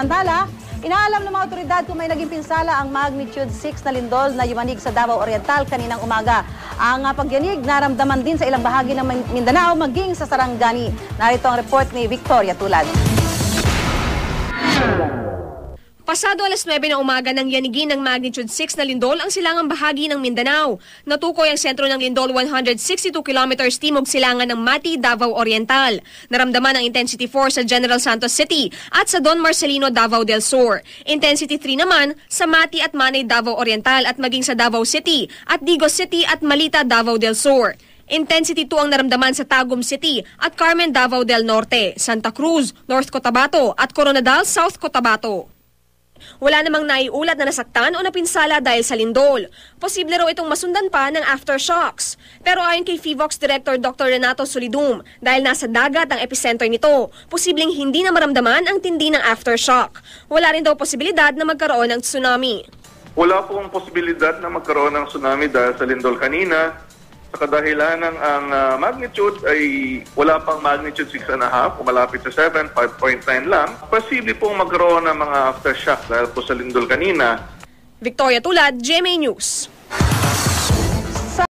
Samantala, inaalam ng mga otoridad kung may naging pinsala ang magnitude 6 na lindol na yumanig sa Davao Oriental kaninang umaga. Ang pagyanig naramdaman din sa ilang bahagi ng Mindanao maging sa Sarangani. Narito ang report ni Victoria Tulad. Pasado alas 9 ng umaga nang yanigin ng magnitude 6 na lindol ang silangang bahagi ng Mindanao. Natukoy ang sentro ng lindol 162 kilometers timog silangan ng Mati, Davao Oriental. Naramdaman ang intensity 4 sa General Santos City at sa Don Marcelino, Davao del Sur. Intensity 3 naman sa Mati at Manay, Davao Oriental at maging sa Davao City at Digos City at Malita, Davao del Sur. Intensity 2 ang naramdaman sa Tagum City at Carmen, Davao del Norte, Santa Cruz, North Cotabato at Coronadal, South Cotabato. Wala namang naiulat na nasaktan o napinsala dahil sa lindol. Posible raw itong masundan pa ng aftershocks. Pero ayon kay FIVOX Director Dr. Renato Solidum, dahil nasa dagat ang epicenter nito, posibleng hindi na maramdaman ang tindi ng aftershock. Wala rin daw posibilidad na magkaroon ng tsunami. Wala pong posibilidad na magkaroon ng tsunami dahil sa lindol kanina. Sa kadahilanan ang magnitude ay wala pang magnitude 6.5 o malapit sa 7, 5.9 lang. Posible pong magkaroon ng mga aftershock dahil po sa lindol kanina. Victoria Tulad, GMA News.